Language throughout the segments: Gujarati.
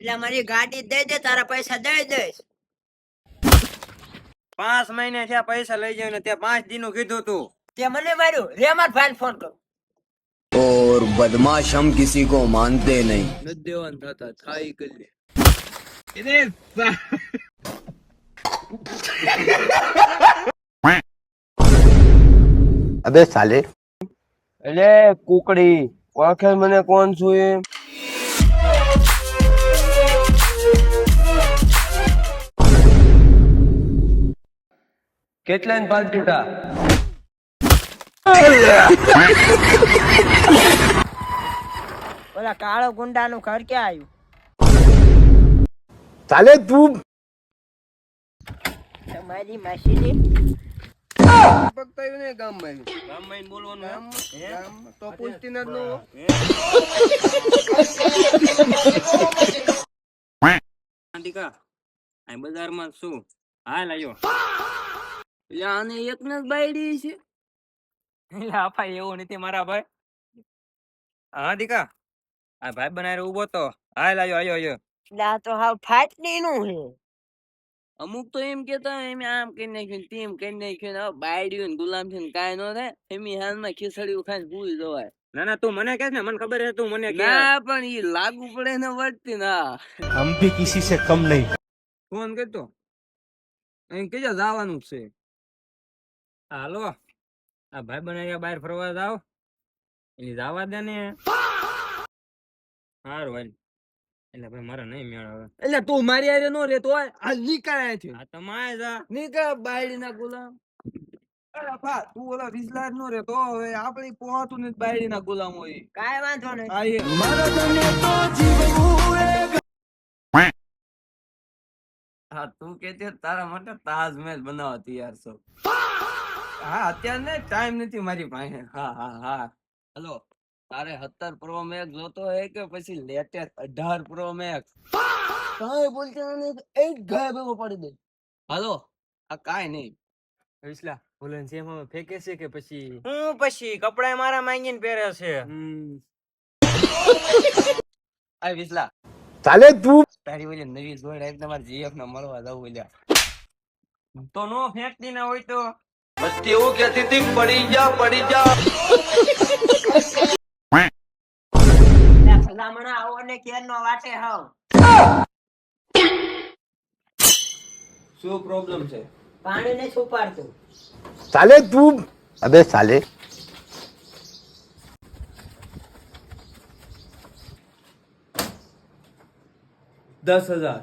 એટલે મારી ગાડી દઈ દે, તારા પૈસા દઈ દઈશ. 5 મહિને થયા પૈસા લઈ જાય ને તે 5 દી નું કીધું તું. તે મને માર્યું રે, માર ભાઈને ફોન કર. और बदमाश हम किसी को मानते नहीं। નથી દેવાન થતા થાય કરી લે. अबे साले એટલે કુકડી ઓળખે મને કોણ છું એ? કેટલા પાલતુટા? ઓલા કાળો ગુંડાનું ઘર ક્યાં આવ્યું? साले तू તમારી માસીની પકતાયું ને ગામમાં ગામમાં બોલવાનું એમ? તો પૂછતી નથી નો. દીકા આ બજારમાં શું હાલ આયો? એટલે આને એક ને જ બાયડી છે. એટલે આપા એવું નથી મારા ભાઈ. હા દીકા આ ભાઈ બનારે ઉભો તો હાલ આયો. એટલે આ તો હાવ ફાટની નું છે. અમુક તો એમ કેતા એમ આમ કરી નાખ્યું તેમ કરી નાખ્યું ને બાયડીયું ને ગુલામ છે ને કાંઈ ન થાય એમની હાલમાં ખીચડીયું ખાઈને ભૂલી જવાય. ના તું મને કે ને મને ખબર છે તું મને કે. ના પણ ઈ લાગુ પડે ને વર્તી ના. हम भी किसी से कम नहीं। ફોન કરતો અહીં કેજા જવાનું છે? હાલો આ ભાઈ બનાવ્યા બહાર ફરવા જાવ એટલે જવા દે ને. સારું હાલ. એટલે ભાઈ મારા નહીં મેળ આવે. એટલે તું મારી હારે નો રહેતો હોય હાલ નીકળાય છે. આ તમારે જા નીકળ બાયડી ના ગુલામ. અરે બા તું ઓલા વિસલાર નો રહેતો હવે આપણી પોહાતું ને બાયડી ના ગુલામ હોય. કાંઈ વાંધો નહીં. હા તું કે તારા માટે તાજમહેલ બનાવવા તૈયાર છો. હા અત્યારે ને ટાઈમ નથી મારી પાસે. હા હલો તારે 17 પ્રો મેક્સ જોતો હે કે પછી લેટેસ્ટ 18 પ્રો મેક્સ? કાંઈ બોલતા નહીં એક ગાય ભેગો પડી દે. હાલો આ કાંઈ નહીં. વિસલા બોલન છે એમાં ફેંકે છે કે પછી હું પછી કપડા મારા માંગીને પહેરે છે. આ વિસલા साले तू તારી વજે નવી જોડ એક તમાર જીએફ ને મળવા જવું બોલ્યા તો નો ફેંકતી ના હોય તો મસ્તી એવું કહેતી હતી પડી જા ભલામણા આવો ને કેરનો વાટે હાવ. શું પ્રોબ્લેમ છે? પાણી ને છુપાડતું. साले तू अबे साले 10,000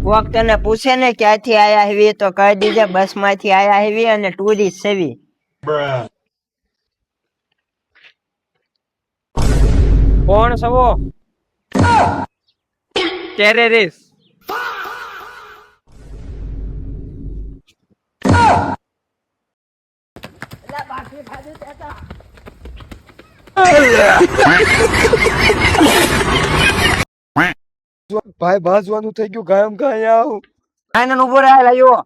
કોક તને પૂછે ને ક્યાંથી આયા હેવી તો કહી દીજે બસ માંથી આયા હેવી અને ટુરિસ્ટ સેવી. કોણ સવો? ટેરરિસ્ટ. ભાઈ ભાજવાનું થઈ ગયું ગાયમ ગાય આવું. આનંદ ઉભો રહે લાયો.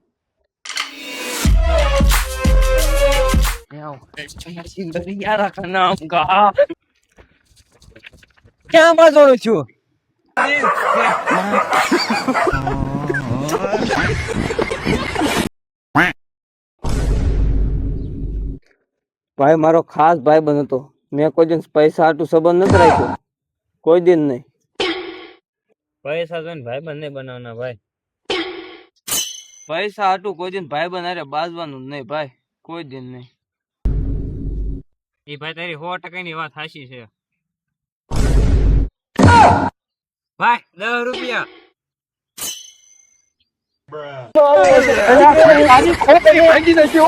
ક્યાં બાજોડું છું? ભાઈ મારો ખાસ ભાઈ બન હતો. મેં કોઈ દિન પૈસા હાટું સંબંધ નથી રાખ્યો. કોઈ દિન નહીં. પૈસા જોઈને ભાઈ બંધ નહીં બનાવના ભાઈ. પૈસા હાટું કોઈ દિન ભાઈ બનારે બાજવાનું નહીં ભાઈ. કોઈ દિન નહીં. એ ભાઈ તારી 100% ની વાત સાચી છે ભાઈ. 10 રૂપિયા. ભાગી જશે.